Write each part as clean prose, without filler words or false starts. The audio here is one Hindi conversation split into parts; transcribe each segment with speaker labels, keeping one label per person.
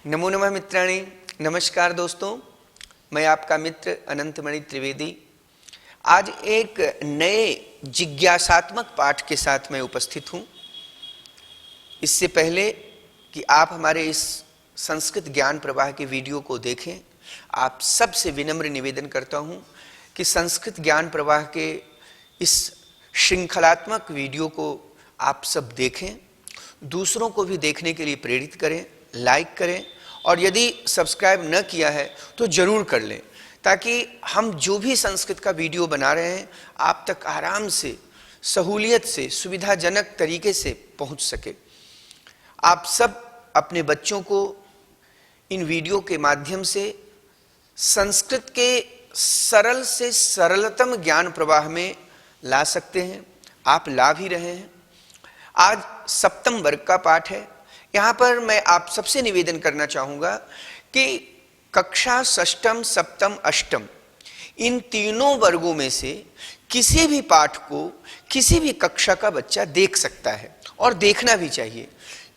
Speaker 1: नमो नमः मित्राणि। नमस्कार दोस्तों, मैं आपका मित्र अनंतमणि त्रिवेदी। आज एक नए जिज्ञासात्मक पाठ के साथ मैं उपस्थित हूँ। इससे पहले कि आप हमारे इस संस्कृत ज्ञान प्रवाह के वीडियो को देखें, आप सबसे विनम्र निवेदन करता हूँ कि संस्कृत ज्ञान प्रवाह के इस श्रृंखलात्मक वीडियो को आप सब देखें, दूसरों को भी देखने के लिए प्रेरित करें, लाइक करें और यदि सब्सक्राइब न किया है तो ज़रूर कर लें, ताकि हम जो भी संस्कृत का वीडियो बना रहे हैं आप तक आराम से, सहूलियत से, सुविधाजनक तरीके से पहुंच सके। आप सब अपने बच्चों को इन वीडियो के माध्यम से संस्कृत के सरल से सरलतम ज्ञान प्रवाह में ला सकते हैं। आप ला भी रहे हैं। आज सप्तम वर्ग का पाठ है। यहाँ पर मैं आप सबसे निवेदन करना चाहूँगा कि कक्षा षष्ठम, सप्तम, अष्टम इन तीनों वर्गों में से किसी भी पाठ को किसी भी कक्षा का बच्चा देख सकता है और देखना भी चाहिए,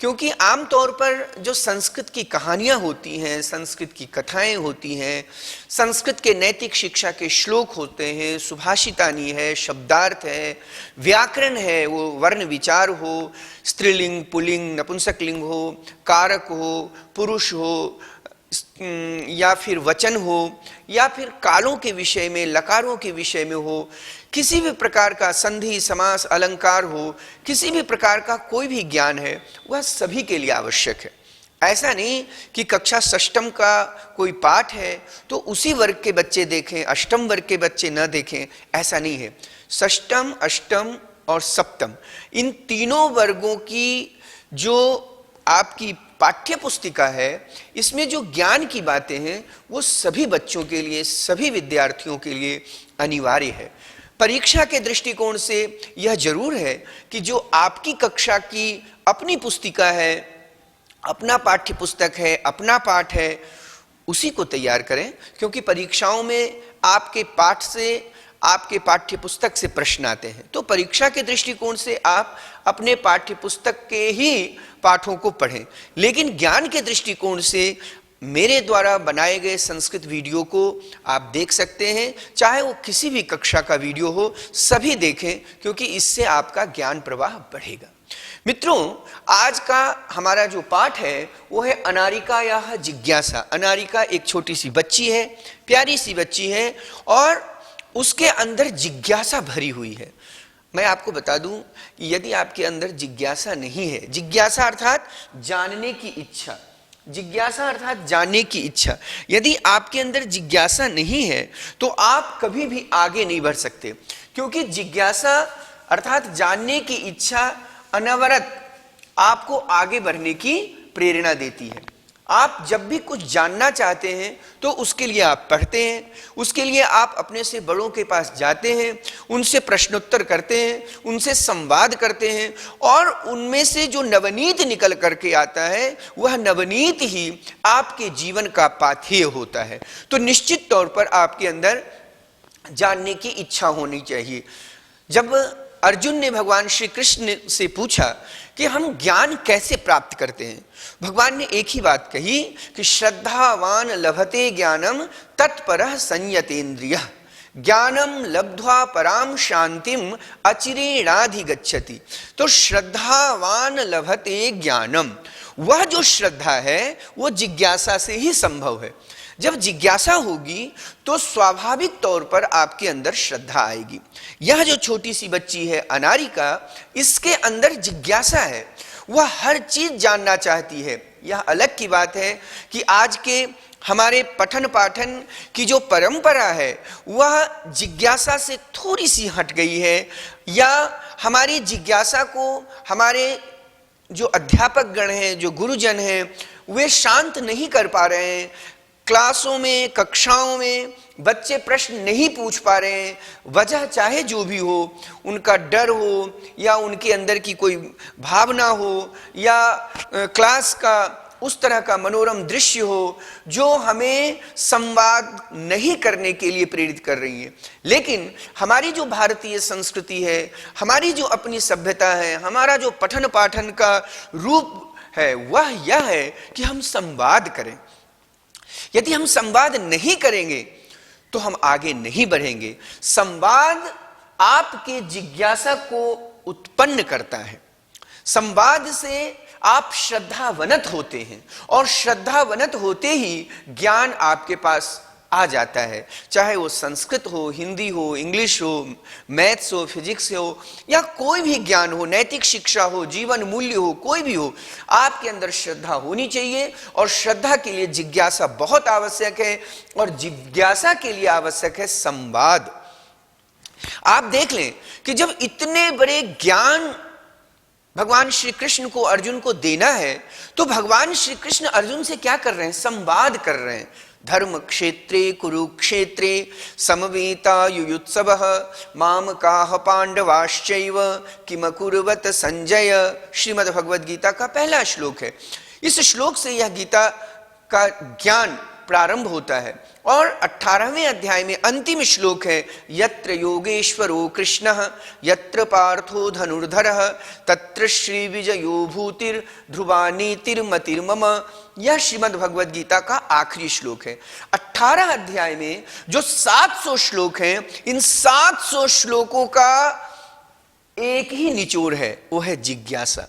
Speaker 1: क्योंकि आमतौर पर जो संस्कृत की कहानियाँ होती हैं, संस्कृत की कथाएं होती हैं, संस्कृत के नैतिक शिक्षा के श्लोक होते हैं, सुभाषितानी है, शब्दार्थ है, व्याकरण है, वो वर्ण विचार हो, स्त्रीलिंग, पुल्लिंग, नपुंसकलिंग हो, कारक हो, पुरुष हो या फिर वचन हो, या फिर कालों के विषय में, लकारों के विषय में हो, किसी भी प्रकार का संधि, समास, अलंकार हो, किसी भी प्रकार का कोई भी ज्ञान है, वह सभी के लिए आवश्यक है। ऐसा नहीं कि कक्षा षष्ठम का कोई पाठ है तो उसी वर्ग के बच्चे देखें, अष्टम वर्ग के बच्चे न देखें, ऐसा नहीं है। षष्ठम, अष्टम और सप्तम इन तीनों वर्गों की जो आपकी पाठ्य पुस्तिका है, इसमें जो ज्ञान की बातें हैं वो सभी बच्चों के लिए, सभी विद्यार्थियों के लिए अनिवार्य है। परीक्षा के दृष्टिकोण से यह जरूर है कि जो आपकी कक्षा की अपनी पुस्तिका है, अपना पाठ्य पुस्तक है, अपना पाठ है, उसी को तैयार करें, क्योंकि परीक्षाओं में आपके पाठ से, आपके पाठ्य पुस्तक से प्रश्न आते हैं। तो परीक्षा के दृष्टिकोण से आप अपने पाठ्य पुस्तक के ही पाठों को पढ़ें, लेकिन ज्ञान के दृष्टिकोण से मेरे द्वारा बनाए गए संस्कृत वीडियो को आप देख सकते हैं, चाहे वो किसी भी कक्षा का वीडियो हो, सभी देखें, क्योंकि इससे आपका ज्ञान प्रवाह बढ़ेगा। मित्रों, आज का हमारा जो पाठ है वो है अनारिका या जिज्ञासा। अनारिका एक छोटी सी बच्ची है, प्यारी सी बच्ची है और उसके अंदर जिज्ञासा भरी हुई है। मैं आपको बता दूं कि यदि आपके अंदर जिज्ञासा नहीं है, जिज्ञासा अर्थात जानने की इच्छा, जिज्ञासा अर्थात जानने की इच्छा, यदि आपके अंदर जिज्ञासा नहीं है तो आप कभी भी आगे नहीं बढ़ सकते, क्योंकि जिज्ञासा अर्थात जानने की इच्छा अनवरत आपको आगे बढ़ने की प्रेरणा देती है। आप जब भी कुछ जानना चाहते हैं तो उसके लिए आप पढ़ते हैं, उसके लिए आप अपने से बड़ों के पास जाते हैं, उनसे प्रश्नोत्तर करते हैं, उनसे संवाद करते हैं और उनमें से जो नवनीत निकल करके आता है वह नवनीत ही आपके जीवन का पाथेय होता है। तो निश्चित तौर पर आपके अंदर जानने की इच्छा होनी चाहिए। जब अर्जुन ने भगवान श्री कृष्ण से पूछा कि हम ज्ञान कैसे प्राप्त करते हैं, भगवान ने एक ही बात कही कि श्रद्धावान लभते ज्ञानम तत्परः संयतेन्द्रियः ज्ञानम लब्ध्वा पराम शांतिम अचिरेणाधिगच्छति। तो श्रद्धावान लभते ज्ञानम, वह जो श्रद्धा है वो जिज्ञासा से ही संभव है। जब जिज्ञासा होगी तो स्वाभाविक तौर पर आपके अंदर श्रद्धा आएगी। यह जो छोटी सी बच्ची है अनारिका, इसके अंदर जिज्ञासा है, वह हर चीज जानना चाहती है। यह अलग की बात है कि आज के हमारे पठन पाठन की जो परंपरा है वह जिज्ञासा से थोड़ी सी हट गई है, या हमारी जिज्ञासा को हमारे जो अध्यापक गण हैं, जो गुरुजन हैं, वे शांत नहीं कर पा रहे हैं। क्लासों में, कक्षाओं में बच्चे प्रश्न नहीं पूछ पा रहे हैं। वजह चाहे जो भी हो, उनका डर हो या उनके अंदर की कोई भावना हो या क्लास का उस तरह का मनोरम दृश्य हो जो हमें संवाद नहीं करने के लिए प्रेरित कर रही है। लेकिन हमारी जो भारतीय संस्कृति है, हमारी जो अपनी सभ्यता है, हमारा जो पठन पाठन का रूप है वह यह है कि हम संवाद करें। यदि हम संवाद नहीं करेंगे तो हम आगे नहीं बढ़ेंगे। संवाद आपके जिज्ञासा को उत्पन्न करता है। संवाद से आप श्रद्धावनत होते हैं और श्रद्धावनत होते ही ज्ञान आपके पास आ जाता है, चाहे वो संस्कृत हो, हिंदी हो, इंग्लिश हो, मैथ्स हो, फिजिक्स हो, या कोई भी ज्ञान हो, नैतिक शिक्षा हो, जीवन मूल्य हो, कोई भी हो, आपके अंदर श्रद्धा होनी चाहिए। और श्रद्धा के लिए जिज्ञासा बहुत आवश्यक है, और जिज्ञासा के लिए आवश्यक है संवाद। आप देख लें कि जब इतने बड़े ज्ञान भगवान श्री कृष्ण को अर्जुन को देना है, तो भगवान श्री कृष्ण अर्जुन से क्या कर रहे हैं? संवाद कर रहे हैं। धर्म क्षेत्रे कुरुक्षेत्रे समवेता युयुत्सवः मामकाः पांडवाश्चैव किमकुर्वत संजय। श्रीमद् भगवद गीता का पहला श्लोक है। इस श्लोक से यह गीता का ज्ञान प्रारंभ होता है। और 18वें अध्याय में अंतिम श्लोक है, यत्र योगेश्वरो कृष्णः यत्र पार्थो धनुर्धरः तत्र श्री विजयो भूतिर् ध्रुवा नीतिर्मतिर्मम। यह श्रीमद् भगवद गीता का आखिरी श्लोक है। 18 अध्याय में जो 700 श्लोक हैं, इन 700 श्लोकों का एक ही निचोड़ है, वो है जिज्ञासा।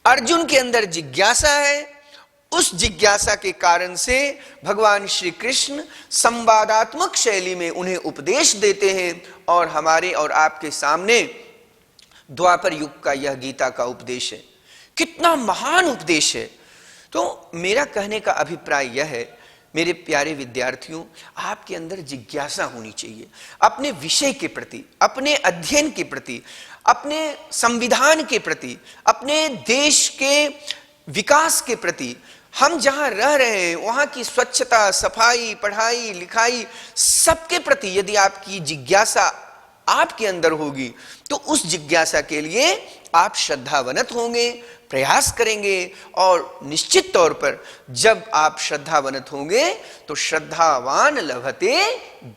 Speaker 1: अर्जुन के अंदर जिज्ञासा है। उस जिज्ञासा के कारण से भगवान श्री कृष्ण संवादात्मक शैली में उन्हें उपदेश देते हैं, और हमारे और आपके सामने द्वापर युग का यह गीता का उपदेश है। कितना महान उपदेश है। तो मेरा कहने का अभिप्राय यह है, मेरे प्यारे विद्यार्थियों, आपके अंदर जिज्ञासा होनी चाहिए अपने विषय के प्रति, अपने अध्ययन के प्रति, अपने संविधान के प्रति, अपने देश के विकास के प्रति। हम जहां रह रहे हैं वहां की स्वच्छता, सफाई, पढ़ाई लिखाई, सबके प्रति यदि आपकी जिज्ञासा आपके अंदर होगी, तो उस जिज्ञासा के लिए आप श्रद्धावनत होंगे, प्रयास करेंगे। और निश्चित तौर पर जब आप श्रद्धावनत होंगे तो श्रद्धावान लभते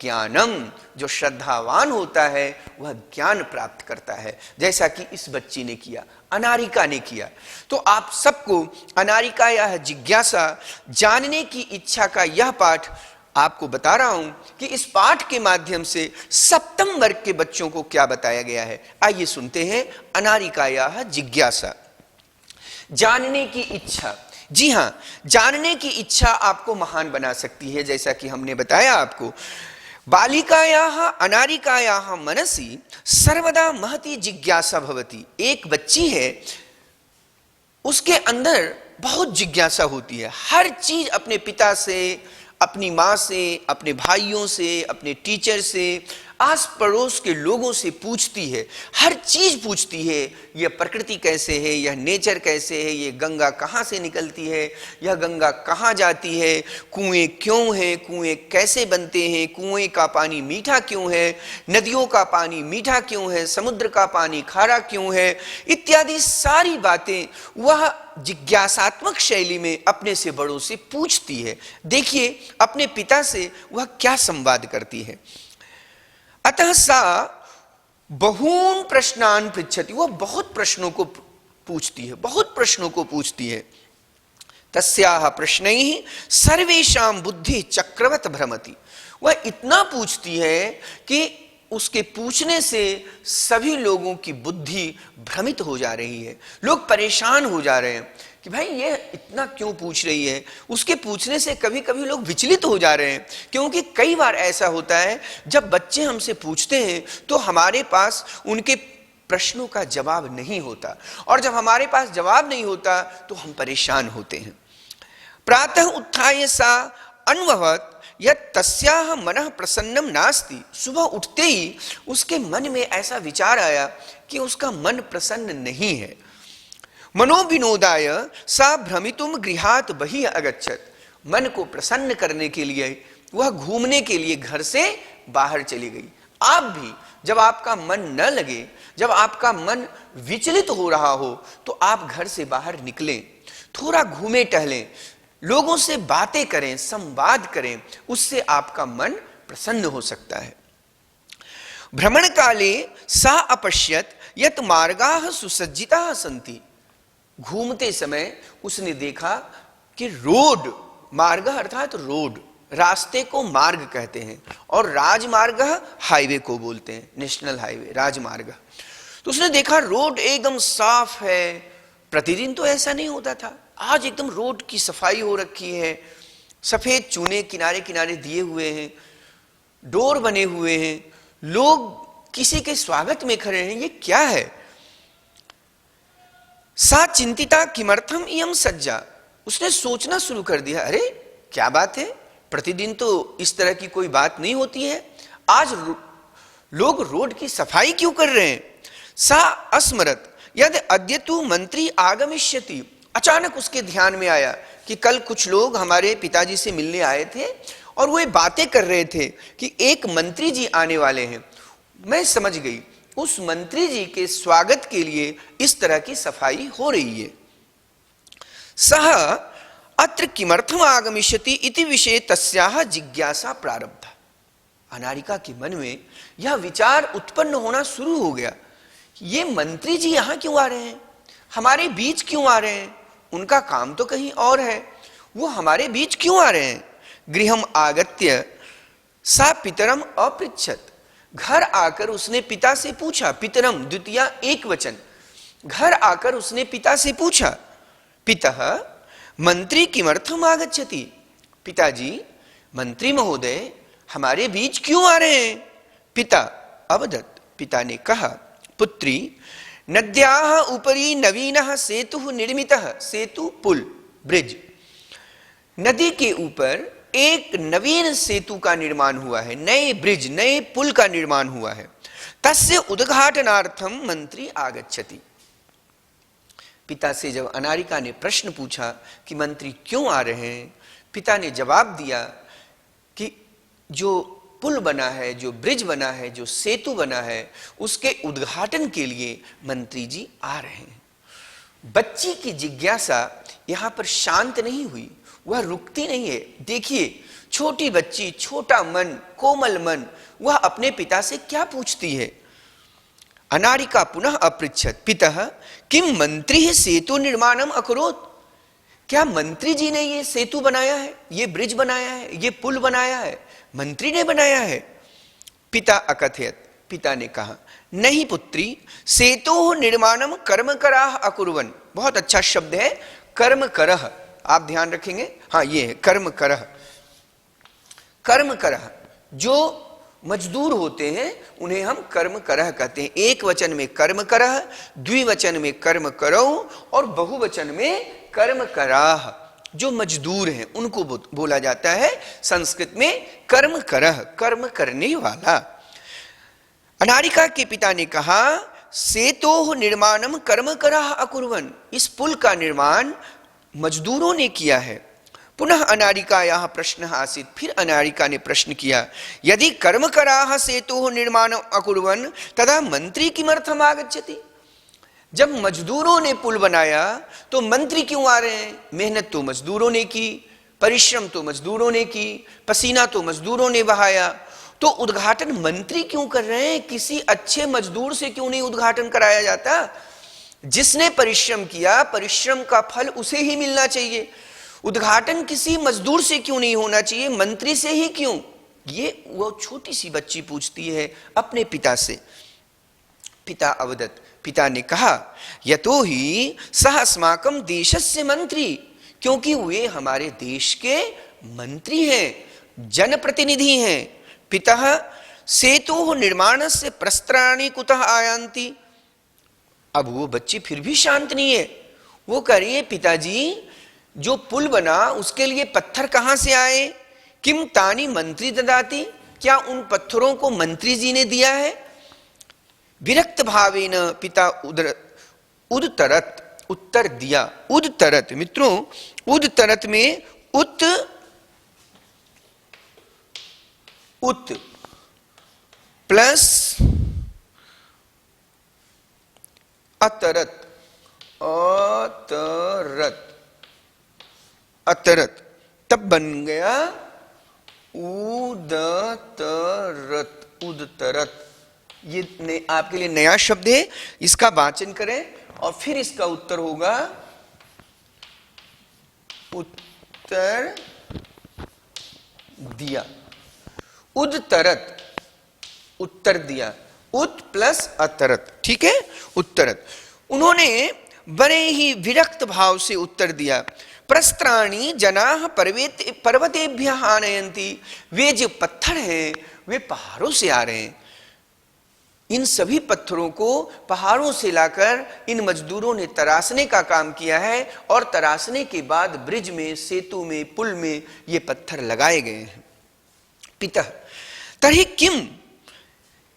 Speaker 1: ज्ञानम। जो श्रद्धावान होता है वह ज्ञान प्राप्त करता है, जैसा कि इस बच्ची ने किया, अनारिका ने किया। तो आप सबको अनारिका या जिज्ञासा, जानने की इच्छा का यह पाठ आपको बता रहा हूं कि इस पाठ के माध्यम से सप्तम वर्ग के बच्चों को क्या बताया गया है। आइए सुनते हैं अनारिका या जिज्ञासा। जानने की इच्छा। जी हां, जानने की इच्छा आपको महान बना सकती है, जैसा कि हमने बताया आपको। बालिकायाः अनारिकायाः मनसि सर्वदा महती जिज्ञासा भवति। एक बच्ची है, उसके अंदर बहुत जिज्ञासा होती है। हर चीज अपने पिता से, अपनी माँ से, अपने भाइयों से, अपने टीचर से, आस पड़ोस के लोगों से पूछती है। हर चीज पूछती है। यह प्रकृति कैसे है, यह नेचर कैसे है, यह गंगा कहाँ से निकलती है, यह गंगा कहाँ जाती है, कुएं क्यों हैं, कुएं कैसे बनते हैं, कुएं का पानी मीठा क्यों है, नदियों का पानी मीठा क्यों है, समुद्र का पानी खारा क्यों है, इत्यादि सारी बातें वह जिज्ञासात्मक शैली में अपने से बड़ों से पूछती है। देखिए अपने पिता से वह क्या संवाद करती है। अतः सा बहून प्रश्नान पृच्छति। वह बहुत प्रश्नों को पूछती है, बहुत प्रश्नों को पूछती है। तस्याः प्रश्नैः सर्वेषां बुद्धि चक्रवत भ्रमति। वह इतना पूछती है कि उसके पूछने से सभी लोगों की बुद्धि भ्रमित हो जा रही है। लोग परेशान हो जा रहे हैं कि भाई ये इतना क्यों पूछ रही है। उसके पूछने से कभी कभी लोग विचलित हो जा रहे हैं, क्योंकि कई बार ऐसा होता है जब बच्चे हमसे पूछते हैं तो हमारे पास उनके प्रश्नों का जवाब नहीं होता, और जब हमारे पास जवाब नहीं होता तो हम परेशान होते हैं। प्रातः उत्थाय सा अनुभवत यत् तस्याः मनः प्रसन्नम नास्ति। सुबह उठते ही उसके मन में ऐसा विचार आया कि उसका मन प्रसन्न नहीं है। मनोविनोदाय सा भ्रमितुम गृहात् बहिः अगच्छत्। मन को प्रसन्न करने के लिए वह घूमने के लिए घर से बाहर चली गई। आप भी जब आपका मन न लगे, जब आपका मन विचलित हो रहा हो, तो आप घर से बाहर निकलें, थोड़ा घूमें टहलें, लोगों से बातें करें, संवाद करें, उससे आपका मन प्रसन्न हो सकता है। भ्रमण काले सा अपश्यत यत् मार्गाः सुसज्जिताः सन्ति। घूमते समय उसने देखा कि रोड, मार्ग अर्थात रोड, रास्ते को मार्ग कहते हैं, और राजमार्ग हाईवे को बोलते हैं, नेशनल हाईवे, राजमार्ग। तो उसने देखा रोड एकदम साफ है। प्रतिदिन तो ऐसा नहीं होता था, आज एकदम रोड की सफाई हो रखी है, सफेद चूने किनारे किनारे दिए हुए हैं, डोर बने हुए हैं, लोग किसी के स्वागत में खड़े हैं, ये क्या है? सा चिंतिता किमर्थम इयं सज्जा, उसने सोचना शुरू कर दिया, अरे क्या बात है, प्रतिदिन तो इस तरह की कोई बात नहीं होती है, आज लोग रोड की सफाई क्यों कर रहे हैं? सा अस्मरत यद अद्य तु मंत्री आगमिष्यति, अचानक उसके ध्यान में आया कि कल कुछ लोग हमारे पिताजी से मिलने आए थे और वो ये बातें कर रहे थे कि एक मंत्री जी आने वाले हैं। मैं समझ गई, उस मंत्री जी के स्वागत के लिए इस तरह की सफाई हो रही है। सह अत्र किमर्थम आगमिष्यति इति विषये तस्याः जिज्ञासा प्रारब्धा। अनारिका के मन में यह विचार उत्पन्न होना शुरू हो गया, ये मंत्री जी यहां क्यों आ रहे हैं, हमारे बीच क्यों आ रहे हैं? उनका काम तो कहीं और है, वो हमारे बीच क्यों आ रहे हैं? गृहम आगत्य सा पितरम अपृच्छत, घर आकर उसने पिता से पूछा, पितरम द्वितीया एक वचन, घर आकर उसने पिता से पूछा, पितः मंत्री किमर्थम आगच्छति, पिताजी मंत्री महोदय हमारे बीच क्यों आ रहे हैं? पिता अवदत्, पिता ने कहा, पुत्री नद्याः उपरि नवीनः सेतुः निर्मितः, सेतु पुल ब्रिज, नदी के ऊपर एक नवीन सेतु का निर्माण हुआ है, नए ब्रिज नए पुल का निर्माण हुआ है। तस्य उद्घाटनार्थम मंत्री आगच्छति। पिता से जब अनारिका ने प्रश्न पूछा कि मंत्री क्यों आ रहे हैं, पिता ने जवाब दिया कि जो पुल बना है, जो ब्रिज बना है, जो सेतु बना है, उसके उद्घाटन के लिए मंत्री जी आ रहे हैं। बच्ची की जिज्ञासा यहां पर शांत नहीं हुई, वह रुकती नहीं है। देखिए छोटी बच्ची, छोटा मन, कोमल मन, वह अपने पिता से क्या पूछती है। अनारिका पुनः अपृच्छत, पितः किम मंत्री सेतु निर्माणम अकरोत्, क्या मंत्री जी ने ये सेतु बनाया है, ये ब्रिज बनाया है, ये पुल बनाया है, मंत्री ने बनाया है? पिता अकथयत, पिता ने कहा, नहीं पुत्री, सेतु निर्माणम कर्मकराः अकुर्वन्। बहुत अच्छा शब्द है कर्मकरः, आप ध्यान रखेंगे, हाँ ये है कर्मकरः। कर्मकरः, जो मजदूर होते हैं उन्हें हम कर्मकरः कहते हैं। एक वचन में कर्मकरः, द्विवचन में कर्मकरौ और बहुवचन में कर्मकराः, जो मजदूर हैं उनको बोला जाता है संस्कृत में कर्मकरः, कर्म करने वाला। अनारिका के पिता ने कहा, सेतोः निर्माणम कर्मकराः अकुर्वन्, इस पुल का निर्माण मजदूरों ने किया है। पुनः अनारिकायाः प्रश्नः आसीत्, फिर अनारिका ने प्रश्न किया, यदि कर्मकराः सेतोः निर्माणम अकुर्वन् तदा मंत्री किमर्थम आगच्छति, जब मजदूरों ने पुल बनाया तो मंत्री क्यों आ रहे हैं? मेहनत तो मजदूरों ने की, परिश्रम तो मजदूरों ने की, पसीना तो मजदूरों ने बहाया, तो उद्घाटन मंत्री क्यों कर रहे हैं? किसी अच्छे मजदूर से क्यों नहीं उद्घाटन कराया जाता? जिसने परिश्रम किया, परिश्रम का फल उसे ही मिलना चाहिए। उद्घाटन किसी मजदूर से क्यों नहीं होना चाहिए, मंत्री से ही क्यों? ये वो छोटी सी बच्ची पूछती है अपने पिता से। पिता अवदत्, पिता ने कहा, यतो ही सह अस्माकं देशस्य मंत्री, क्योंकि वे हमारे देश के मंत्री हैं, जनप्रतिनिधि हैं। पितः सेतोः निर्माणस्य प्रस्त्राणि कुतः आयान्ति। अब वो बच्ची फिर भी शांत नहीं है, वो कह रही है, पिताजी जो पुल बना उसके लिए पत्थर कहां से आए? किम तानी मंत्री ददाति, क्या उन पत्थरों को मंत्री जी ने दिया है? विरक्त भावेन पिता उदतरत, उत्तर दिया। उदतरत मित्रों, उदतरत में उत प्लस अतरत, अतरत तब बन गया उदतरत, उदतरत। ये आपके लिए नया शब्द है, इसका वाचन करें और फिर इसका उत्तर होगा उत्तर दिया। उदतरत, उत्तर दिया, उत प्लस अतरत, ठीक है, उत्तरत। उन्होंने बड़े ही विरक्त भाव से उत्तर दिया। प्रस्त्राणी जनाः पर्वतेभ्यः आनयन्ति, वे जो पत्थर हैं वे पहाड़ों से आ रहे हैं। इन सभी पत्थरों को पहाड़ों से लाकर इन मजदूरों ने तराशने का काम किया है और तराशने के बाद ब्रिज में, सेतु में, पुल में ये पत्थर लगाए गए हैं। पितः तर्हि किम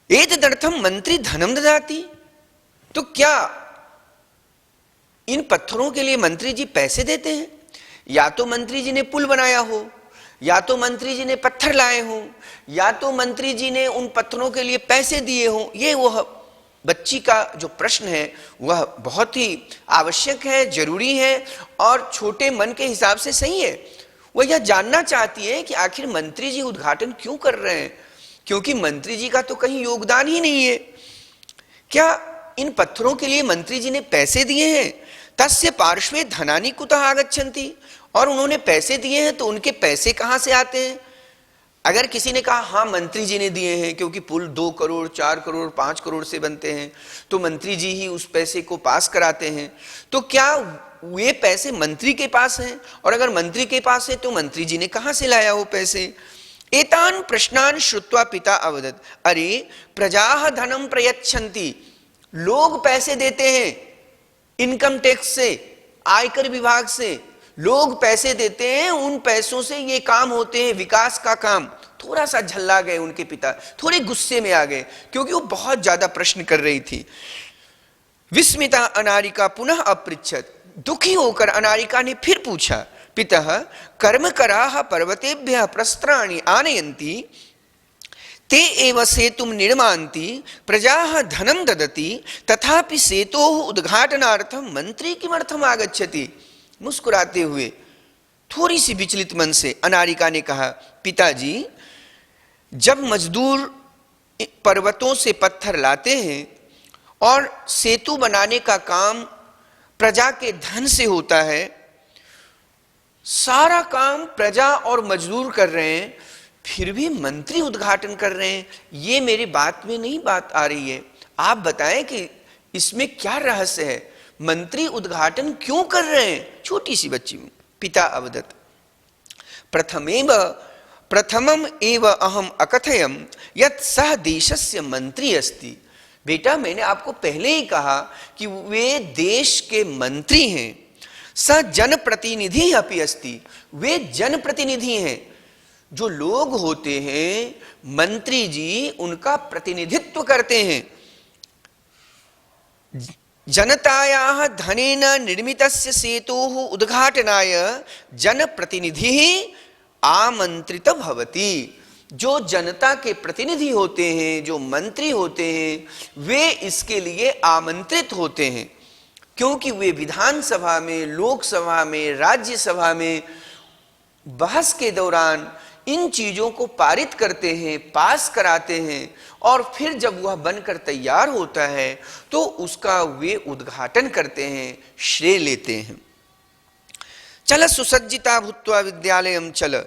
Speaker 1: एतदर्थं मंत्री धनम ददाति, तो क्या इन पत्थरों के लिए मंत्री जी पैसे देते हैं? या तो मंत्री जी ने पुल बनाया हो, या तो मंत्री जी ने पत्थर लाए हो, या तो मंत्री जी ने उन पत्थरों के लिए पैसे दिए हो। ये वह बच्ची का जो प्रश्न है वह बहुत ही आवश्यक है, जरूरी है और छोटे मन के हिसाब से सही है। वह यह जानना चाहती है कि आखिर मंत्री जी उद्घाटन क्यों कर रहे हैं, क्योंकि मंत्री जी का तो कहीं योगदान ही नहीं है। क्या इन पत्थरों के लिए मंत्री जी ने पैसे दिए हैं? तस्य पार्श्वे धनानि कुतः आगच्छन्ति, और उन्होंने पैसे दिए हैं तो उनके पैसे कहां से आते हैं? अगर किसी ने कहा हाँ मंत्री जी ने दिए हैं क्योंकि पुल 2 करोड़ 4 करोड़ 5 करोड़ से बनते हैं तो मंत्री जी ही उस पैसे को पास कराते हैं, तो क्या वे पैसे मंत्री के पास हैं? और अगर मंत्री के पास है तो मंत्री जी ने कहां से लाया वो पैसे? एतान प्रश्नान श्रुत्वा पिता अवदत्, अरे प्रजाः धनम प्रयच्छन्ति, लोग पैसे देते हैं इनकम टैक्स से, आयकर विभाग से लोग पैसे देते हैं, उन पैसों से ये काम होते हैं, विकास का काम। थोड़ा सा झल्ला गए उनके पिता, थोड़े गुस्से में आ गए क्योंकि वो बहुत ज्यादा प्रश्न कर रही थी। विस्मिता अनारिका पुनः अपृच्छत, दुखी होकर अनारिका ने फिर पूछा, पितः कर्मकराः पर्वतेभ्यः प्रस्त्राणि आनयन्ति ते एव सेतुं निर्मान्ति, प्रजाः धनं ददति, तथापि सेतोः उद्घाटनार्थं मंत्री किमर्थम आगच्छति। मुस्कुराते हुए थोड़ी सी विचलित मन से अनारिका ने कहा, पिताजी जब मजदूर पर्वतों से पत्थर लाते हैं और सेतु बनाने का काम प्रजा के धन से होता है, सारा काम प्रजा और मजदूर कर रहे हैं, फिर भी मंत्री उद्घाटन कर रहे हैं, ये मेरी बात में नहीं बात आ रही है। आप बताएं कि इसमें क्या रहस्य है, मंत्री उद्घाटन क्यों कर रहे हैं? छोटी सी बच्ची। पिता अवदत्, प्रथमम एव अहम अकथयम यत् सः देशस्य मंत्री अस्ति। बेटा मैंने आपको पहले ही कहा कि वे देश के मंत्री हैं। स जनप्रतिनिधि अपि अस्ति, वे जनप्रतिनिधि हैं। जो लोग होते हैं मंत्री जी उनका प्रतिनिधित्व करते हैं। जनतायाः धनेन निर्मितस्य सेतोः उद्घाटनाय जनप्रतिनिधिः आमंत्रित भवति। जो जनता के प्रतिनिधि होते हैं, जो मंत्री होते हैं, वे इसके लिए आमंत्रित होते हैं क्योंकि वे विधानसभा में, लोकसभा में, राज्यसभा में बहस के दौरान इन चीजों को पारित करते हैं, पास कराते हैं और फिर जब वह बनकर तैयार होता है तो उसका वे उद्घाटन करते हैं, श्रेय लेते हैं। चल सुसज्जिता भूत्वा विद्यालयं चल,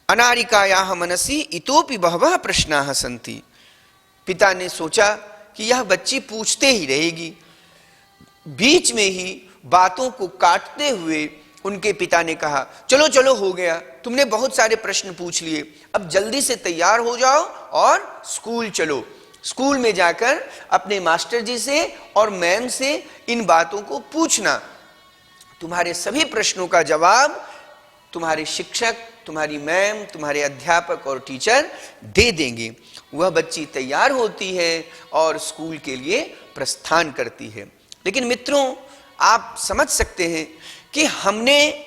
Speaker 1: अनारिकायाः मनसि इतोपि बहवः प्रश्नाः सन्ति। पिता ने सोचा कि यह बच्ची पूछते ही रहेगी। बीच में ही बातों को काटते हुए उनके पिता ने कहा, चलो चलो हो गया, तुमने बहुत सारे प्रश्न पूछ लिए, अब जल्दी से तैयार हो जाओ और स्कूल चलो। स्कूल में जाकर अपने मास्टर जी से और मैम से इन बातों को पूछना। तुम्हारे सभी प्रश्नों का जवाब तुम्हारे शिक्षक, तुम्हारी मैम, तुम्हारे अध्यापक और टीचर दे देंगे। वह बच्ची तैयार होती है और स्कूल के लिए प्रस्थान करती है। लेकिन मित्रों, आप समझ सकते हैं कि हमने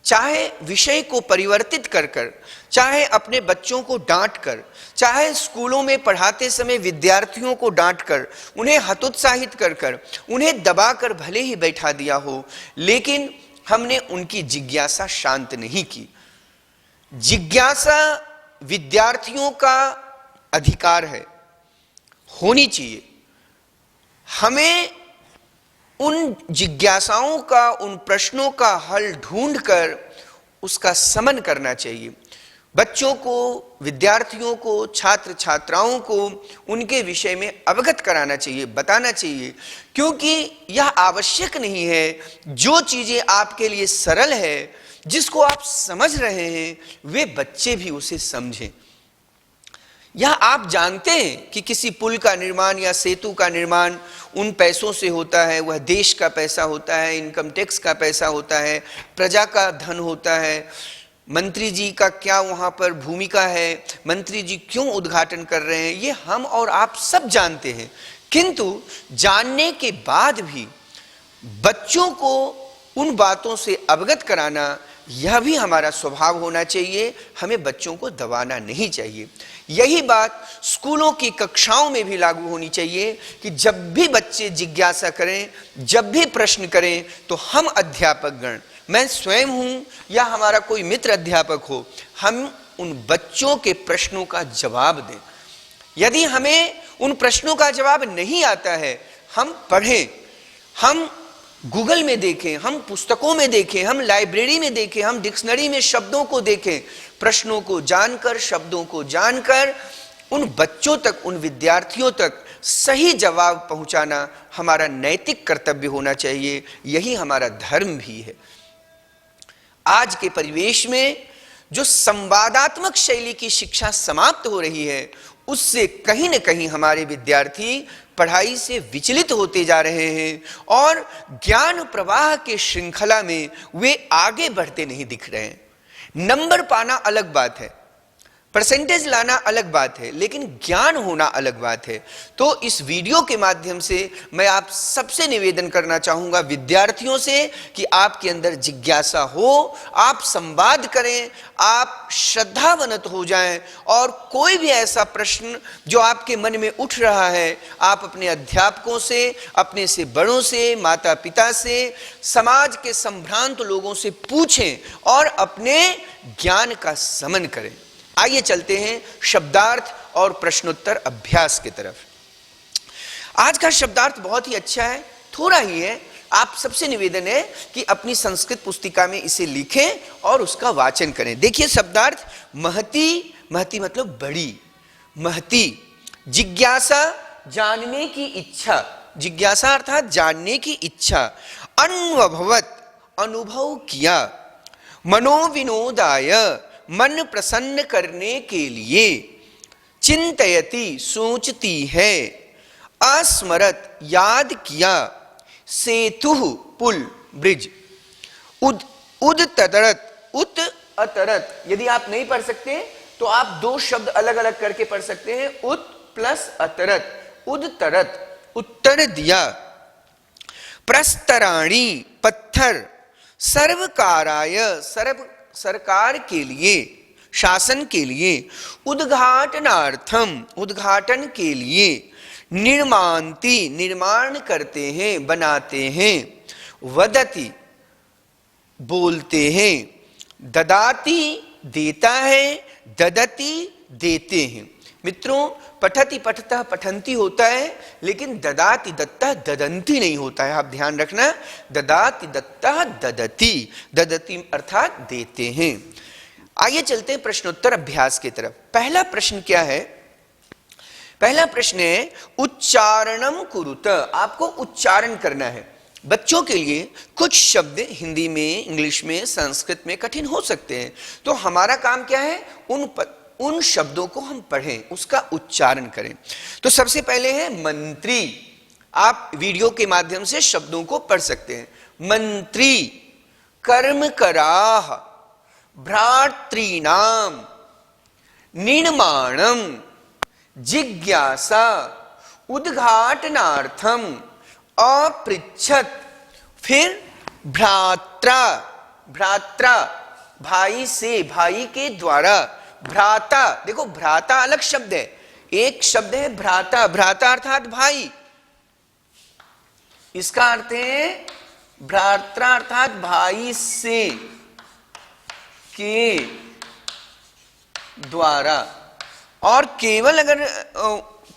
Speaker 1: चाहे विषय को परिवर्तित कर कर, चाहे अपने बच्चों को डांट कर, चाहे स्कूलों में पढ़ाते समय विद्यार्थियों को डांट कर, उन्हें हतोत्साहित कर कर, उन्हें दबाकर भले ही बैठा दिया हो, लेकिन हमने उनकी जिज्ञासा शांत नहीं की। जिज्ञासा विद्यार्थियों का अधिकार है, होनी चाहिए। हमें उन जिज्ञासाओं का, उन प्रश्नों का हल ढूंढकर उसका समन करना चाहिए। बच्चों को, विद्यार्थियों को, छात्र छात्राओं को उनके विषय में अवगत कराना चाहिए, बताना चाहिए, क्योंकि यह आवश्यक नहीं है जो चीजें आपके लिए सरल है, जिसको आप समझ रहे हैं, वे बच्चे भी उसे समझें। यह आप जानते हैं कि किसी पुल का निर्माण या सेतु का निर्माण उन पैसों से होता है, वह देश का पैसा होता है, इनकम टैक्स का पैसा होता है, प्रजा का धन होता है। मंत्री जी का क्या वहां पर भूमिका है, मंत्री जी क्यों उद्घाटन कर रहे हैं, ये हम और आप सब जानते हैं। किंतु जानने के बाद भी बच्चों को उन बातों से अवगत कराना, यह भी हमारा स्वभाव होना चाहिए। हमें बच्चों को दबाना नहीं चाहिए। यही बात स्कूलों की कक्षाओं में भी लागू होनी चाहिए कि जब भी बच्चे जिज्ञासा करें, जब भी प्रश्न करें, तो हम अध्यापक गण, मैं स्वयं हूं या हमारा कोई मित्र अध्यापक हो, हम उन बच्चों के प्रश्नों का जवाब दें। यदि हमें उन प्रश्नों का जवाब नहीं आता है, हम पढ़ें, हम गूगल में देखें, हम पुस्तकों में देखें, हम लाइब्रेरी में देखें, हम डिक्शनरी में शब्दों को देखें। प्रश्नों को जानकर, शब्दों को जानकर उन बच्चों तक, उन विद्यार्थियों तक सही जवाब पहुंचाना हमारा नैतिक कर्तव्य होना चाहिए। यही हमारा धर्म भी है। आज के परिवेश में जो संवादात्मक शैली की शिक्षा समाप्त हो रही है, उससे कहीं न कहीं हमारे विद्यार्थी पढ़ाई से विचलित होते जा रहे हैं और ज्ञान प्रवाह के श्रृंखला में वे आगे बढ़ते नहीं दिख रहे हैं। नंबर पाना अलग बात है, परसेंटेज लाना अलग बात है, लेकिन ज्ञान होना अलग बात है। तो इस वीडियो के माध्यम से मैं आप सबसे निवेदन करना चाहूंगा, विद्यार्थियों से, कि आपके अंदर जिज्ञासा हो, आप संवाद करें, आप श्रद्धावनत हो जाएं और कोई भी ऐसा प्रश्न जो आपके मन में उठ रहा है, आप अपने अध्यापकों से, अपने से बड़ों से, माता पिता से, समाज के संभ्रांत लोगों से पूछें और अपने ज्ञान का समन करें। आइए चलते हैं शब्दार्थ और प्रश्नोत्तर अभ्यास की तरफ। आज का शब्दार्थ बहुत ही अच्छा है, थोड़ा ही है। आप सबसे निवेदन है कि अपनी संस्कृत पुस्तिका में इसे लिखें और उसका वाचन करें। देखिए शब्दार्थ, महती, महती मतलब बड़ी, महती, जिज्ञासा, जानने की इच्छा, जिज्ञासा अर्थात जानने की इच्छा, अन्वभवत, अनुभव किया, मनोविनोदाय, मन प्रसन्न करने के लिए, चिंतयति, सोचती है, अस्मरत, याद किया, सेतु, पुल, ब्रिज, उदतरत, उत अतरत। यदि आप नहीं पढ़ सकते तो आप दो शब्द अलग अलग करके पढ़ सकते हैं, उत प्लस अतरत, उदतरत, उत्तर दिया, प्रस्तराणी, पत्थर, सर्वकाराय, सरकार के लिए, शासन के लिए, उद्घाटनार्थम, उद्घाटन के लिए, निर्मान्ति, निर्माण करते हैं, बनाते हैं, वदति, बोलते हैं, ददाति, देता है, ददति, देते हैं। मित्रों, पठति पठतः पठंती होता है, लेकिन ददाति दत्तः ददंती नहीं होता है। आप ध्यान रखना, ददाति दत्तः ददति, ददति अर्थात देते हैं। आइए चलते हैं प्रश्नोत्तर अभ्यास की तरफ। पहला प्रश्न क्या है? पहला प्रश्न है उच्चारणम कुरुत। आपको उच्चारण करना है। बच्चों के लिए कुछ शब्द हिंदी में, इंग्लिश में, संस्कृत में कठिन हो सकते हैं, तो हमारा काम क्या है, उन शब्दों को हम पढ़ें, उसका उच्चारण करें। तो सबसे पहले है मंत्री। आप वीडियो के माध्यम से शब्दों को पढ़ सकते हैं। मंत्री, कर्मकराः, भ्रातॄणाम, निर्माणम, जिज्ञासा, उद्घाटनार्थम, अपृच्छत, फिर भ्रात्रा, भ्रात्रा भाई से, भाई के द्वारा, भ्राता। देखो भ्राता अलग शब्द है, एक शब्द है भ्राता, भ्राता अर्थात भाई, इसका अर्थ है भ्रात्रा अर्थात भाई से, के द्वारा। और केवल, अगर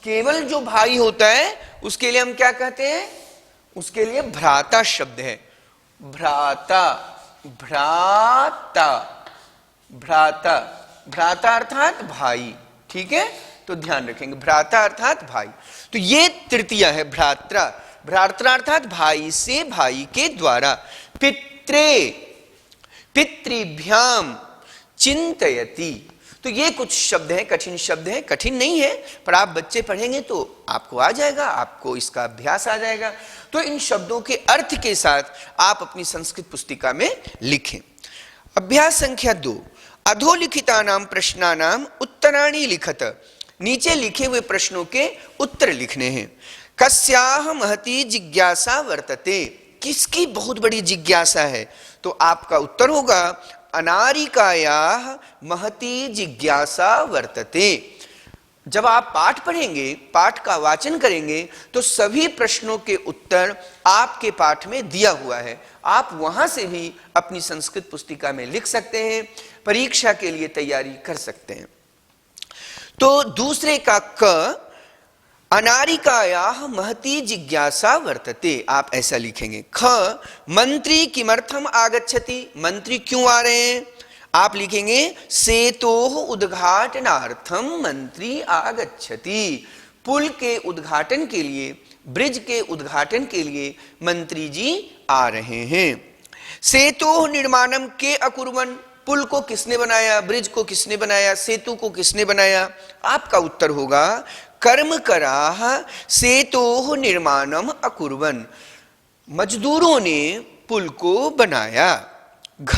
Speaker 1: केवल जो भाई होता है उसके लिए हम क्या कहते हैं, उसके लिए भ्राता शब्द है, भ्राता, भ्राता, भ्राता, भ्राता अर्थात भाई, ठीक है, तो ध्यान रखेंगे, भ्राता अर्थात भाई। तो ये तृतीया है, भ्रात्रा, भ्रात्रा अर्थात भाई से भाई के द्वारा, पित्रे, पितृभ्याम चिंतयति। तो ये कुछ शब्द हैं, कठिन शब्द हैं, कठिन नहीं है, पर आप बच्चे पढ़ेंगे तो आपको आ जाएगा, आपको इसका अभ्यास आ जाएगा। तो इन शब्दों के अर्थ के साथ आप अपनी संस्कृत पुस्तिका में लिखें। अभ्यास संख्या 2, अधोलिखितानाम प्रश्नानाम उत्तराणि लिखत। नीचे लिखे हुए प्रश्नों के उत्तर लिखने हैं। कस्याह महती जिज्ञासा वर्तते, किसकी बहुत बड़ी जिज्ञासा है, तो आपका उत्तर होगा अनारिकायाः महती जिज्ञासा वर्तते। जब आप पाठ पढ़ेंगे, पाठ का वाचन करेंगे, तो सभी प्रश्नों के उत्तर आपके पाठ में दिया हुआ है, आप वहां से भी अपनी संस्कृत पुस्तिका में लिख सकते हैं, परीक्षा के लिए तैयारी कर सकते हैं। तो दूसरे का क, अनारिकायाः महती जिज्ञासा वर्तते, आप ऐसा लिखेंगे। ख, मंत्री किमर्थम आगच्छति, मंत्री क्यों आ रहे हैं, आप लिखेंगे सेतोः उद्घाटनार्थम मंत्री आगच्छति, पुल के उद्घाटन के लिए, ब्रिज के उद्घाटन के लिए मंत्री जी आ रहे हैं। सेतोः निर्माणम के अकुर्वन्, पुल को किसने बनाया, ब्रिज को किसने बनाया, सेतु को किसने बनाया, आपका उत्तर होगा कर्मकराः सेतोः निर्माणम अकुर्वन्, मजदूरों ने पुल को बनाया। घ,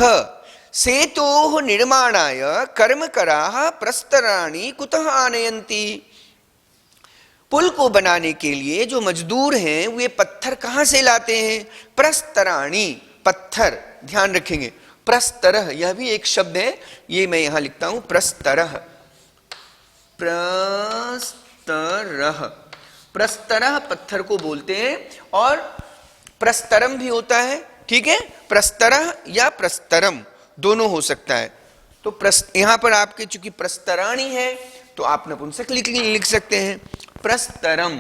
Speaker 1: सेतोः निर्माणाय कर्मकराः प्रस्तराणि कुतः आनयन्ति, पुल को बनाने के लिए जो मजदूर हैं वे पत्थर कहां से लाते हैं, प्रस्तराणि, पत्थर, ध्यान रखेंगे, प्रस्तरः यह भी एक शब्द है, ये मैं यहां लिखता हूं, प्रस्तरः, प्रस्तरः, प्रस्तरः पत्थर को बोलते हैं, और प्रस्तरम भी होता है, ठीक है, प्रस्तरः या प्रस्तरम दोनों हो सकता है। तो यहां पर आपके चूंकि प्रस्तराणी है तो आप नपुंसक लिख सकते हैं, प्रस्तरम,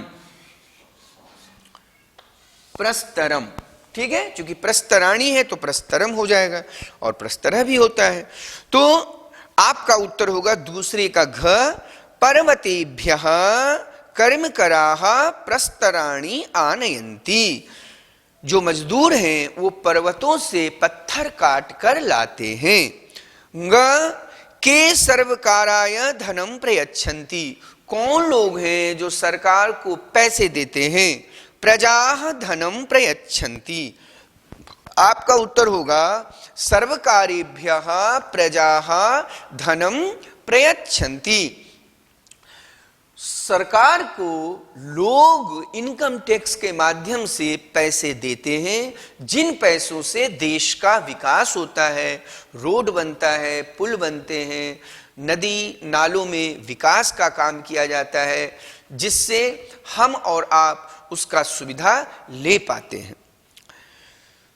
Speaker 1: प्रस्तरम, ठीक है, चूंकि प्रस्तराणी है तो प्रस्तरम हो जाएगा, और प्रस्तरः भी होता है। तो आपका उत्तर होगा दूसरे का घ, पर्वतेभ्यः कर्मकराः प्रस्तराणि आनयन्ति, जो मजदूर हैं वो पर्वतों से पत्थर काट कर लाते हैं। ग, के सर्वकाराय धनम प्रयच्छन्ति, कौन लोग हैं जो सरकार को पैसे देते हैं, प्रजाः धनम प्रयच्छन्ति, आपका उत्तर होगा सर्वकारेभ्यः प्रजाः धनम प्रयच्छन्ति, सरकार को लोग इनकम टैक्स के माध्यम से पैसे देते हैं, जिन पैसों से देश का विकास होता है, रोड बनता है, पुल बनते हैं, नदी नालों में विकास का काम किया जाता है, जिससे हम और आप उसका सुविधा ले पाते हैं।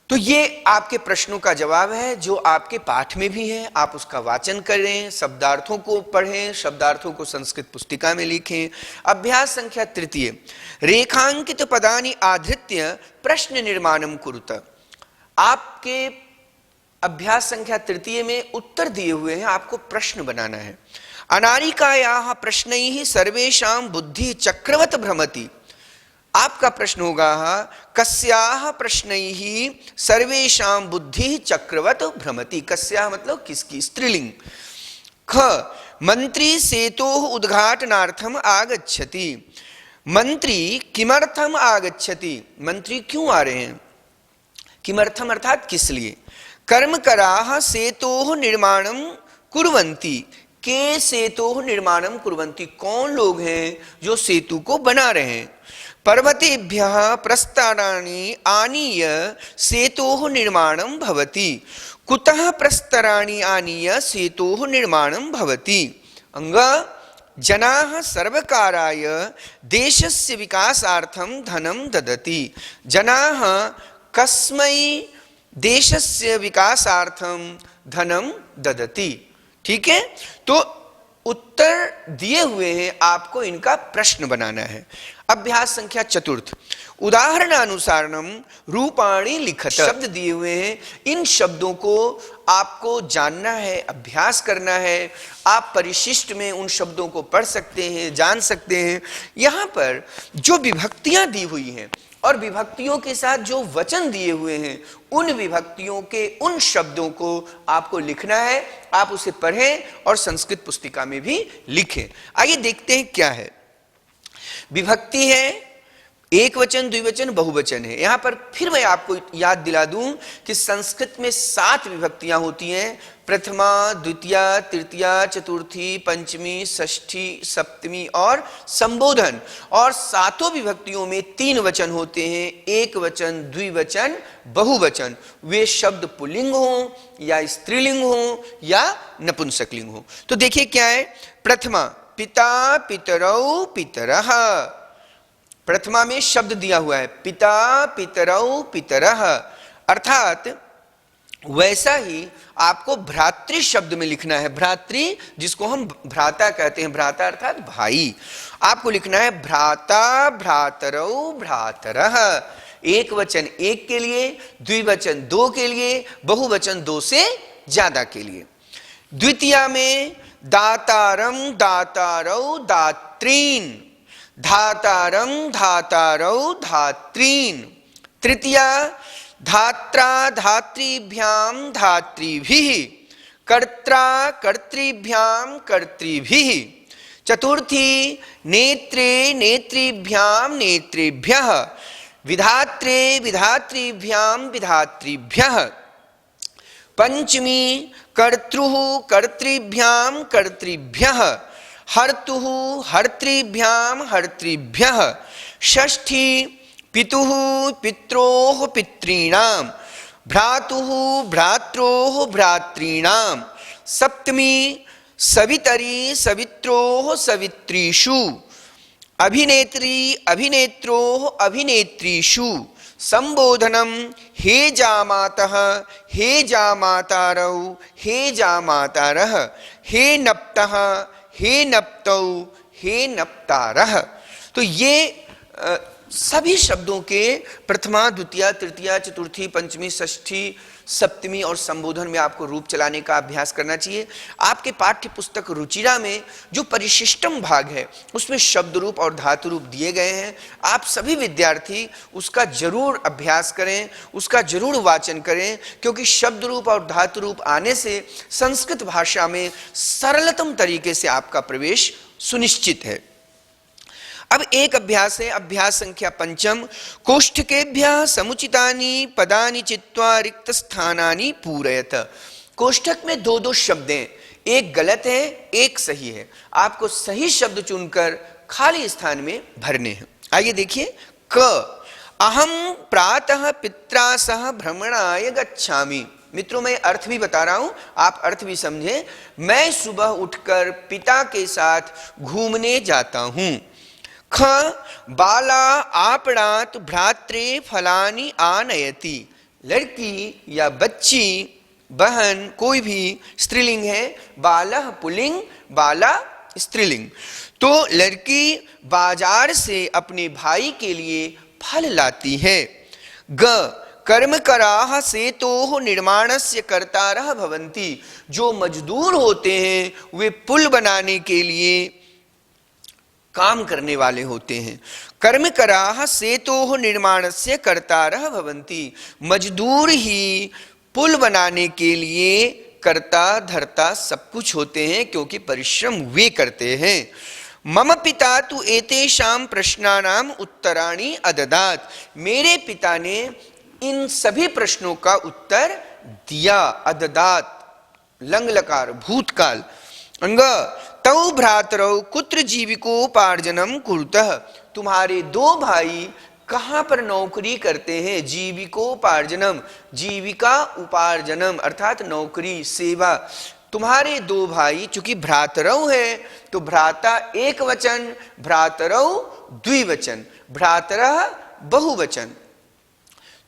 Speaker 1: तो ये आपके प्रश्नों का जवाब है जो आपके पाठ में भी है, आप उसका वाचन करें, शब्दार्थों को पढ़ें, शब्दार्थों को संस्कृत पुस्तिका में लिखें। अभ्यास संख्या 3, रेखांकित पदानि आधृत्य प्रश्न निर्माणम कुरुत, आपके अभ्यास संख्या 3 में उत्तर दिए हुए हैं, आपको प्रश्न बनाना है। अनारिकायाः प्रश्नैः सर्वेषां बुद्धि चक्रवत भ्रमति, आपका प्रश्न होगा कस्याः प्रश्नैः सर्वेषां बुद्धि चक्रवत भ्रमति, कस्याः मतलब किसकी, स्त्रीलिंग। ख, मंत्री सेतोः उद्घाटनार्थम आगच्छति, मंत्री किमर्थम आगच्छति, मंत्री क्यों आ रहे हैं, किमर्थम अर्थात किस लिए। कर्मकराः सेतोः निर्माणं कुर्वन्ति, के सेतोः निर्माणं कुर्वन्ति, कौन लोग हैं जो सेतु को बना रहे हैं। पर्वतेभ्यः प्रस्तराणि आनीय सेतोः निर्माणं भवति, कुतः प्रस्तराणि आनीय सेतोः निर्माणं भवति। अंग, जनाः सर्वकाराय देशस्य विकासार्थं धनं ददति, जनाः कस्मै देशस्य विकासार्थं धनं ददति, ठीक है। तो उत्तर दिए हुए हैं, आपको इनका प्रश्न बनाना है। अभ्यास संख्या चतुर्थ, उदाहरणानुसारम रूपाणि लिखत। शब्द दिए हुए हैं, इन शब्दों को आपको जानना है, अभ्यास करना है। आप परिशिष्ट में उन शब्दों को पढ़ सकते हैं, जान सकते हैं। यहां पर जो विभक्तियां दी हुई हैं और विभक्तियों के साथ जो वचन दिए हुए हैं, उन विभक्तियों के उन शब्दों को आपको लिखना है। आप उसे पढ़ें और संस्कृत पुस्तिका में भी लिखें। आइए देखते हैं क्या है। विभक्ति है, एक वचन, द्विवचन, बहुवचन है। यहां पर फिर मैं आपको याद दिला दूं कि संस्कृत में 7 विभक्तियां होती हैं, प्रथमा, द्वितीया, तृतीया, चतुर्थी, पंचमी, षष्ठी, सप्तमी और संबोधन। और 7 विभक्तियों में 3 वचन होते हैं, एक वचन, द्विवचन, बहुवचन। वे शब्द पुल्लिंग हो या स्त्रीलिंग हो या नपुंसकलिंग हो। तो देखिए क्या है। प्रथमा, पिता, पितरौ, पितरः। प्रथमा में शब्द दिया हुआ है, पिता, पितरौ, पितरः। अर्थात वैसा ही आपको भ्रातृ शब्द में लिखना है। भ्रातृ जिसको हम भ्राता कहते हैं, भ्राता अर्थात भाई। आपको लिखना है भ्राता, भ्रातरौ, भ्रातरः। एक वचन एक के लिए, द्विवचन 2 के लिए, बहुवचन 2 से ज्यादा के लिए। द्वितीया में दातारम, दातारौ, दात्रीन। धातारम, धातारौ, धात्रीन। तृतीया धात्रा, धात्रीभ्याम, धात्रीभिः। कर्त्रा, कर्तृभ्याम, कर्तृभिः। चतुर्थी नेत्रे, नेत्रीभ्याम, नेत्रेभ्यः। विधात्रे, विधातृभ्याम, विधातृभ्यः। पंचमी कर्तृः, कर्तृभ्याम, कर्तृभ्यः। हर्तुः, हर्तृभ्याम, हर्तृभ्यः। षष्ठी पितुः, पित्रोः, पितॄणां। भ्रातुः, भ्रात्रोः, भ्रातॄणां। सप्तमी सवितरी, सवित्रोः, सवित्रीषु। अभिनेत्री, अभिनेत्रोः, अभिनेत्रीषु। संबोधनम हे जामातः, हे जामातारौ, हे जामातारः। हे नप्तः, हे नप्तौ, हे नप्तारः। तो ये सभी शब्दों के प्रथमा, द्वितीया, तृतीया, चतुर्थी, पंचमी, षष्ठी, सप्तमी और संबोधन में आपको रूप चलाने का अभ्यास करना चाहिए। आपके पाठ्य पुस्तक रुचिरा में जो परिशिष्टम भाग है उसमें शब्द रूप और धातु रूप दिए गए हैं। आप सभी विद्यार्थी उसका जरूर अभ्यास करें, उसका जरूर वाचन करें, क्योंकि शब्द रूप और धातु रूप आने से संस्कृत भाषा में सरलतम तरीके से आपका प्रवेश सुनिश्चित है। अब एक अभ्यास है, अभ्यास संख्या 5। कोष्ठकेभ्यः समुचितानि पदानि चित्वा रिक्त स्थानानि पूरयत। कोष्ठक में 2-2 शब्द हैं, एक गलत है, एक सही है। आपको सही शब्द चुनकर खाली स्थान में भरने हैं। आइए देखिए। क अहम प्रातः पित्रा सह भ्रमणाय गच्छामि। मित्रों मैं अर्थ भी बता रहा हूं, आप अर्थ भी समझें। मैं सुबह उठकर पिता के साथ घूमने जाता हूं। ख बाला आपणात भ्रात्रे फलानि आनयति। लड़की या बच्ची, बहन, कोई भी स्त्रीलिंग है। बालः पुल्लिंग, बाला स्त्रीलिंग। तो लड़की बाजार से अपने भाई के लिए फल लाती है। ग कर्मकराः सेतोः निर्माणस्य कर्तारः भवन्ति। जो मजदूर होते हैं वे पुल बनाने के लिए काम करने वाले होते हैं। कर्मकराः सेतोः निर्माणस्य कर्तारः भवन्ति। मजदूर ही पुल बनाने के लिए कर्ता धर्ता सब कुछ होते हैं, क्योंकि परिश्रम वे करते हैं। मम पिता तु एतेषां प्रश्नानां उत्तराणि अददात्। मेरे पिता ने इन सभी प्रश्नों का उत्तर दिया। अददात् लंग लकार भूतकाल। अंग तौ भ्रातरौ कुत्र जीविकोपार्जनम कुरुतः। तुम्हारे 2 भाई कहां पर नौकरी करते हैं। जीविकोपार्जनम, जीविका उपार्जनम अर्थात नौकरी, सेवा। तुम्हारे 2 भाई, चूंकि भ्रातरौ है तो भ्राता एक वचन, भ्रातरौ द्विवचन, भ्रातरः बहुवचन।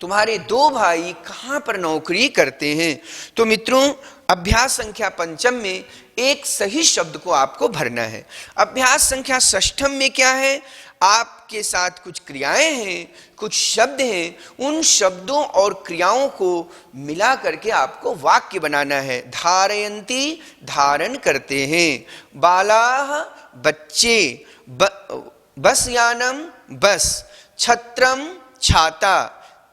Speaker 1: तुम्हारे 2 भाई कहां पर नौकरी करते हैं। तो मित्रों अभ्यास संख्या 5 में एक सही शब्द को आपको भरना है। अभ्यास संख्या 6 में क्या है। आपके साथ कुछ क्रियाएं हैं, कुछ शब्द हैं, उन शब्दों और क्रियाओं को मिला करके आपको वाक्य बनाना है। धारयन्ति धारण करते हैं, बालाः बच्चे, बस यानम बस, छत्रम छाता,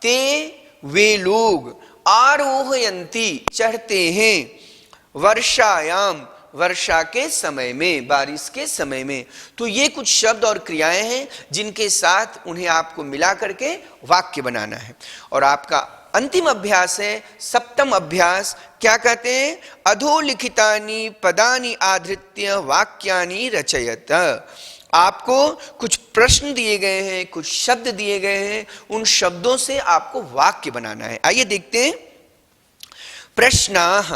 Speaker 1: ते वे लोग, आरोहयन्ति चढ़ते हैं, वर्षायाम वर्षा के समय में, बारिश के समय में। तो ये कुछ शब्द और क्रियाएं हैं जिनके साथ उन्हें आपको मिला करके वाक्य बनाना है। और आपका अंतिम अभ्यास है सप्तम अभ्यास। क्या कहते हैं? अधोलिखितानि पदानि आधृत्य वाक्यानि रचयत। आपको कुछ प्रश्न दिए गए हैं, कुछ शब्द दिए गए हैं, उन शब्दों से आपको वाक्य बनाना है। आइए देखते हैं। प्रश्नाः,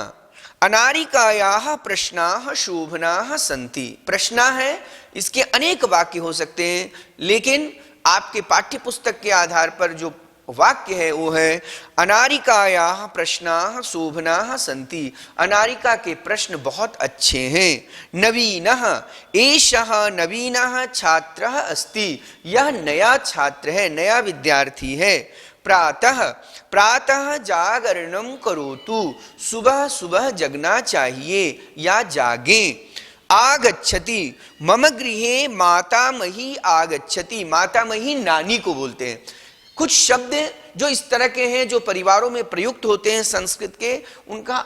Speaker 1: अनारिकायाः प्रश्नाः शोभनाः सन्ति। प्रश्ना है, इसके अनेक वाक्य हो सकते हैं, लेकिन आपके पाठ्य पुस्तक के आधार पर जो वाक्य है वो है अनारिकायाः प्रश्नाः शोभनाः सन्ति। अनारिका के प्रश्न बहुत अच्छे हैं। नवीनः, एषः नवीनः छात्रः अस्ति। यह नया छात्र है, नया विद्यार्थी है। प्रातः, प्रातः जागरणं करोतु। सुबह सुबह जगना चाहिए या जागें। आगच्छति, मम गृहे मातामही आगच्छति। मातामही नानी को बोलते हैं। कुछ शब्द जो इस तरह के हैं, जो परिवारों में प्रयुक्त होते हैं संस्कृत के, उनका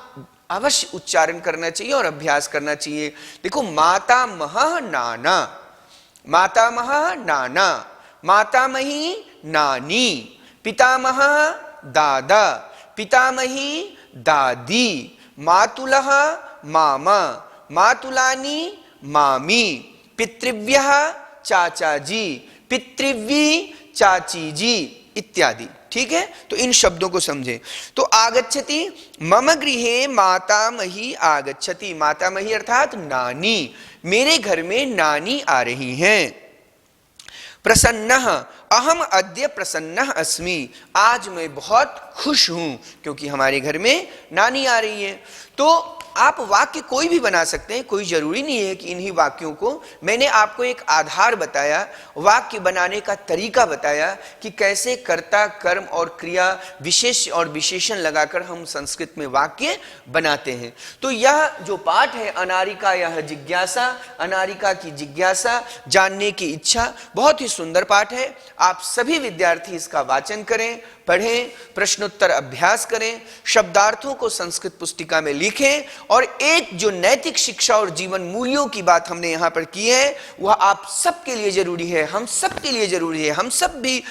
Speaker 1: अवश्य उच्चारण करना चाहिए और अभ्यास करना चाहिए। देखो, मातामहः नाना, मातामहः नाना, मातामही नानी, पितामहः दादा, पितामही दादी, मातुलः मामा, मातुलानी मामी, पितृव्यः चाचाजी, पितृव्यी चाची जी इत्यादि। ठीक है, तो इन शब्दों को समझें। तो आगच्छति, मम गृहे मातामही आगच्छति। मातामही अर्थात नानी, मेरे घर में नानी आ रही हैं। प्रसन्नः, अहम अद्य प्रसन्नः अस्मि। आज मैं बहुत खुश हूं क्योंकि हमारे घर में नानी आ रही है। तो आप वाक्य कोई भी बना सकते हैं, कोई जरूरी नहीं है कि इन्हीं वाक्यों को। मैंने आपको एक आधार बताया, वाक्य बनाने का तरीका बताया कि कैसे कर्ता, कर्म और क्रिया, विशेष और विशेषण लगाकर हम संस्कृत में वाक्य बनाते हैं। तो यह जो पाठ है अनारिका, यह जिज्ञासा, अनारिका की जिज्ञासा, जानने की इच्छा, बहुत ही सुंदर पाठ है। आप सभी विद्यार्थी इसका वाचन करें, पढ़ें, प्रश्नोत्तर अभ्यास करें, शब्दार्थों को संस्कृत पुस्तिका में लिखें। और एक जो नैतिक शिक्षा और जीवन मूल्यों की बात हमने यहां पर की है, वह आप सबके लिए जरूरी है, हम सबके लिए जरूरी है। हम सब भी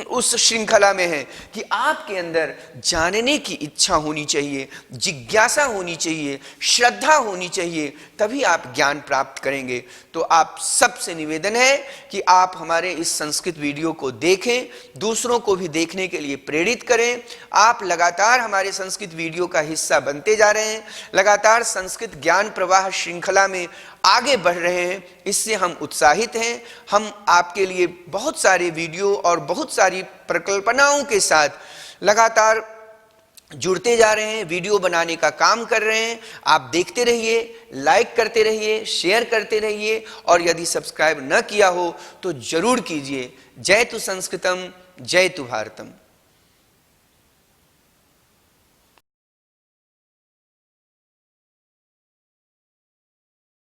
Speaker 1: उस श्रृंखला में हैं कि आपके अंदर जानने की इच्छा होनी चाहिए, जिज्ञासा होनी चाहिए, श्रद्धा होनी चाहिए, तभी आप ज्ञान प्राप्त करेंगे। तो आप सबसे निवेदन है कि आप हमारे इस संस्कृत वीडियो को देखें, दूसरों को भी देखने के लिए प्रेरित करें। आप लगातार हमारे संस्कृत वीडियो का हिस्सा बनते जा रहे हैं, लगातार संस्कृत ज्ञान प्रवाह श्रृंखला में आगे बढ़ रहे हैं। इससे हम उत्साहित हैं। हम आपके लिए बहुत सारे वीडियो और बहुत सारी परिकल्पनाओं के साथ लगातार जुड़ते जा रहे हैं, वीडियो बनाने का काम कर रहे हैं। आप देखते रहिए, लाइक करते रहिए, शेयर करते रहिए, और यदि सब्सक्राइब न किया हो तो जरूर कीजिए। जय तु संस्कृतम, जय तु भारतम।